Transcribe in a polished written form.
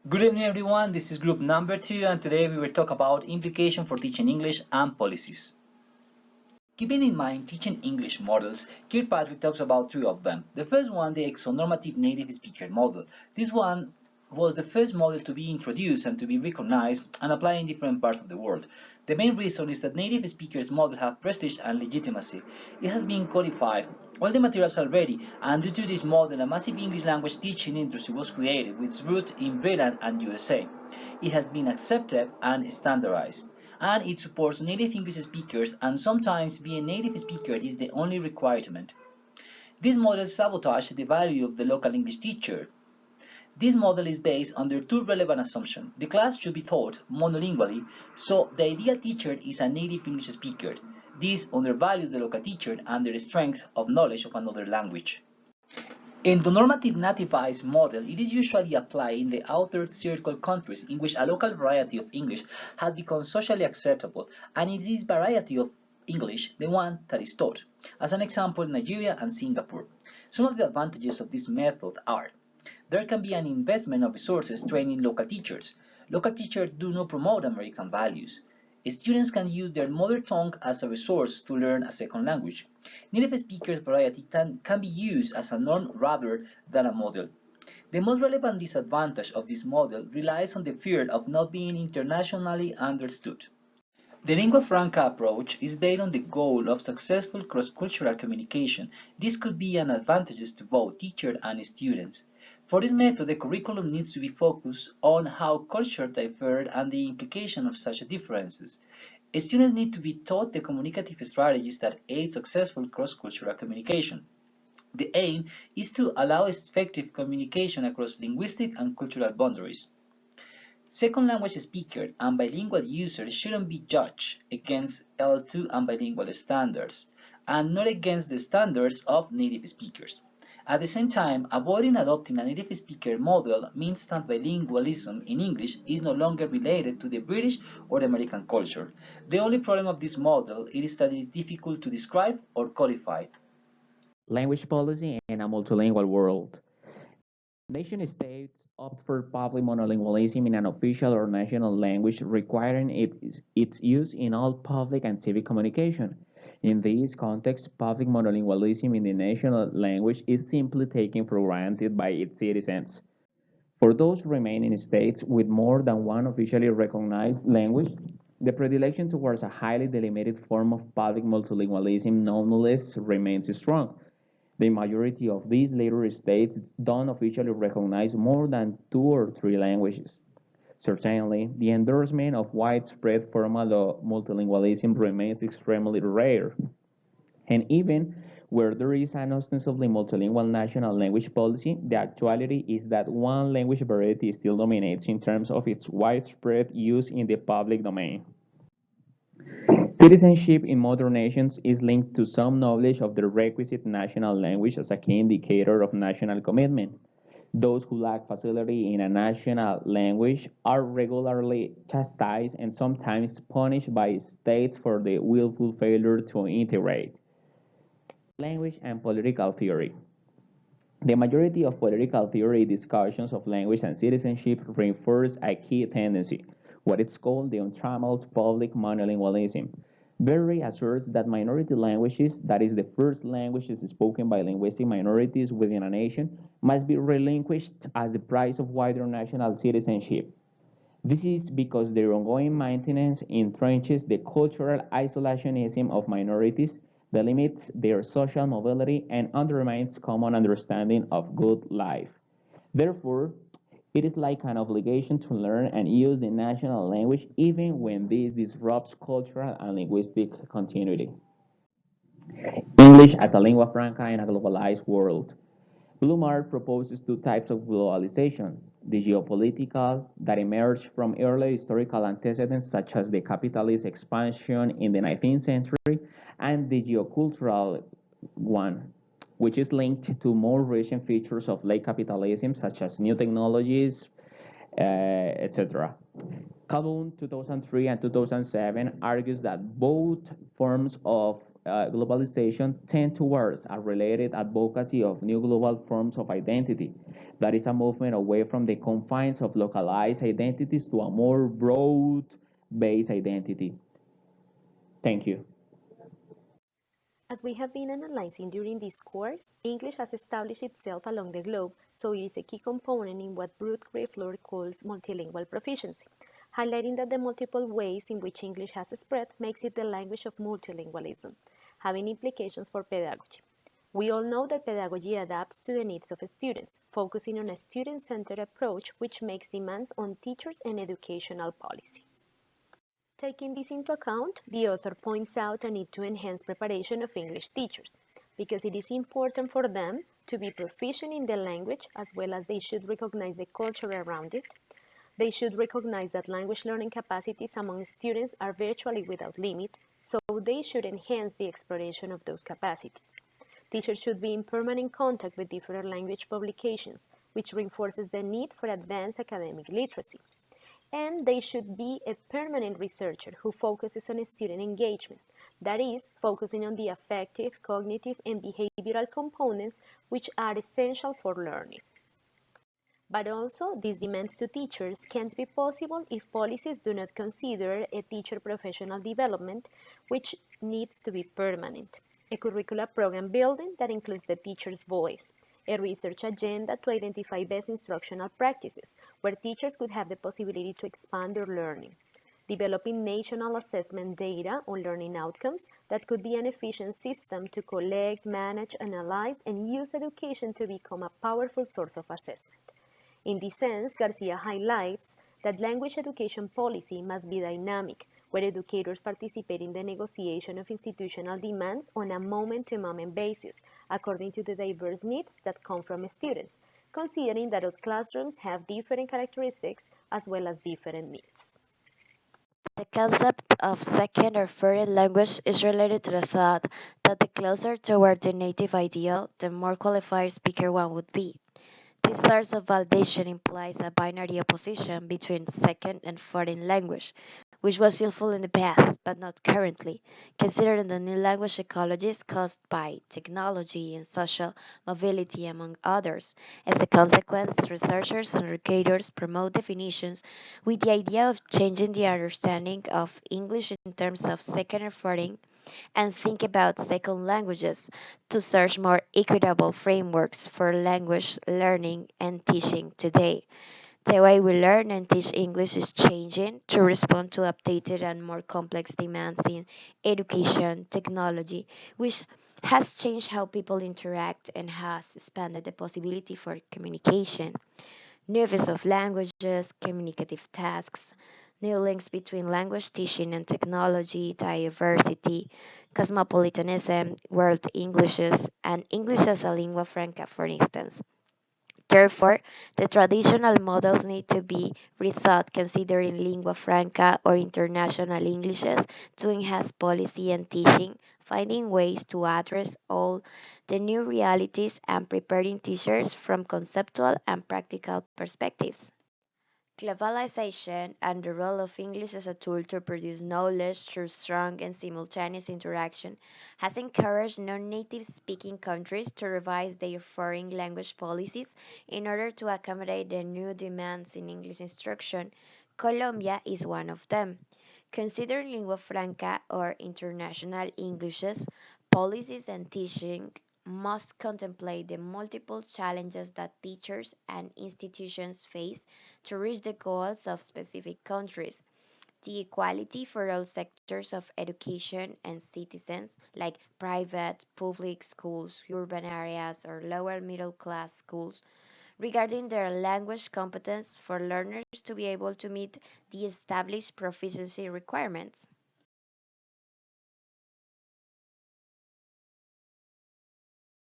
Good evening, everyone. This is group number 2, and today we will talk about implication for teaching English and policies. Keeping in mind teaching English models, Kirkpatrick talks about three of them. The first one, the exonormative native speaker model. This one was the first model to be introduced and to be recognized and applied in different parts of the world. The main reason is that native speakers model have prestige and legitimacy. It has been codified all the materials already, and due to this model, a massive English language teaching industry was created with its root in Britain and USA. It has been accepted and standardized, and it supports native English speakers, and sometimes being a native speaker is the only requirement. This model sabotages the value of the local English teacher. This model is based on the two relevant assumptions. The class should be taught monolingually, so the ideal teacher is a native English speaker. This undervalues the local teacher and their strength of knowledge of another language. In the normative nativized model, it is usually applied in the outer circle countries in which a local variety of English has become socially acceptable, and it is this variety of English the one that is taught. As an example, Nigeria and Singapore. Some of the advantages of this method are: there can be an investment of resources training local teachers. Local teachers do not promote American values. Students can use their mother tongue as a resource to learn a second language. Native speakers variety can be used as a norm rather than a model. The most relevant disadvantage of this model relies on the fear of not being internationally understood. The lingua franca approach is based on the goal of successful cross-cultural communication. This could be an advantage to both teachers and students. For this method, the curriculum needs to be focused on how cultures differ and the implication of such differences. Students need to be taught the communicative strategies that aid successful cross-cultural communication. The aim is to allow effective communication across linguistic and cultural boundaries. Second language speakers and bilingual users shouldn't be judged against L2 and bilingual standards, and not against the standards of native speakers. At the same time, avoiding adopting a native speaker model means that bilingualism in English is no longer related to the British or the American culture. The only problem of this model is that it is difficult to describe or codify. Language policy in a multilingual world. Nation states opt for public monolingualism in an official or national language, requiring its use in all public and civic communication. In this context, public monolingualism in the national language is simply taken for granted by its citizens. For those remaining states with more than one officially recognized language, the predilection towards a highly delimited form of public multilingualism nonetheless remains strong. The majority of these later states don't officially recognize more than two or three languages. Certainly, the endorsement of widespread formal multilingualism remains extremely rare. And even where there is an ostensibly multilingual national language policy, the actuality is that one language variety still dominates in terms of its widespread use in the public domain. Citizenship in modern nations is linked to some knowledge of the requisite national language as a key indicator of national commitment. Those who lack facility in a national language are regularly chastised and sometimes punished by states for the willful failure to integrate. Language and political theory. The majority of political theory discussions of language and citizenship reinforce a key tendency, what is called the untrammeled public monolingualism. Berry asserts that minority languages, that is, the first languages spoken by linguistic minorities within a nation, must be relinquished as the price of wider national citizenship. This is because their ongoing maintenance entrenches the cultural isolationism of minorities, that limits their social mobility, and undermines common understanding of good life. Therefore, it is like an obligation to learn and use the national language even when this disrupts cultural and linguistic continuity. English as a lingua franca in a globalized world. Blumart proposes two types of globalization: the geopolitical, that emerged from early historical antecedents such as the capitalist expansion in the 19th century, and the geocultural one, which is linked to more recent features of late capitalism such as new technologies, etc. Calhoun, 2003 and 2007, argues that both forms of globalization tend towards a related advocacy of new global forms of identity. That is a movement away from the confines of localized identities to a more broad based identity. Thank you. As we have been analyzing during this course, English has established itself along the globe, so it is a key component in what Ruth Grifflor calls multilingual proficiency, highlighting that the multiple ways in which English has spread makes it the language of multilingualism, having implications for pedagogy. We all know that pedagogy adapts to the needs of students, focusing on a student-centered approach which makes demands on teachers and educational policy. Taking this into account, the author points out a need to enhance preparation of English teachers, because it is important for them to be proficient in the language as well as they should recognize the culture around it. They should recognize that language learning capacities among students are virtually without limit, so they should enhance the exploration of those capacities. Teachers should be in permanent contact with different language publications, which reinforces the need for advanced academic literacy. And they should be a permanent researcher who focuses on student engagement, that is, focusing on the affective, cognitive, and behavioral components which are essential for learning. But also, these demands to teachers can't be possible if policies do not consider a teacher professional development, which needs to be permanent. A curricula program building that includes the teacher's voice, a research agenda to identify best instructional practices, where teachers could have the possibility to expand their learning, developing national assessment data on learning outcomes that could be an efficient system to collect, manage, analyze, and use education to become a powerful source of assessment. In this sense, Garcia highlights that language education policy must be dynamic, where educators participate in the negotiation of institutional demands on a moment-to-moment basis, according to the diverse needs that come from students, considering that all classrooms have different characteristics as well as different needs. The concept of second or foreign language is related to the thought that the closer toward the native ideal, the more qualified speaker one would be. This source of validation implies a binary opposition between second and foreign language, which was useful in the past but not currently, considering the new language ecologies caused by technology and social mobility, among others. As a consequence, researchers and educators promote definitions with the idea of changing the understanding of English in terms of second and foreign and think about second languages to search more equitable frameworks for language learning and teaching today. The way we learn and teach English is changing to respond to updated and more complex demands in education, technology, which has changed how people interact and has expanded the possibility for communication. New use of languages, communicative tasks, new links between language teaching and technology, diversity, cosmopolitanism, world Englishes, and English as a lingua franca, for instance. Therefore, the traditional models need to be rethought considering lingua franca or international Englishes to enhance policy and teaching, finding ways to address all the new realities and preparing teachers from conceptual and practical perspectives. Globalization and the role of English as a tool to produce knowledge through strong and simultaneous interaction has encouraged non native speaking countries to revise their foreign language policies in order to accommodate the new demands in English instruction. Colombia is one of them. Considering lingua franca or international Englishes, policies and teaching must contemplate the multiple challenges that teachers and institutions face to reach the goals of specific countries. The equality for all sectors of education and citizens, like private, public schools, urban areas, or lower middle class schools, regarding their language competence for learners to be able to meet the established proficiency requirements.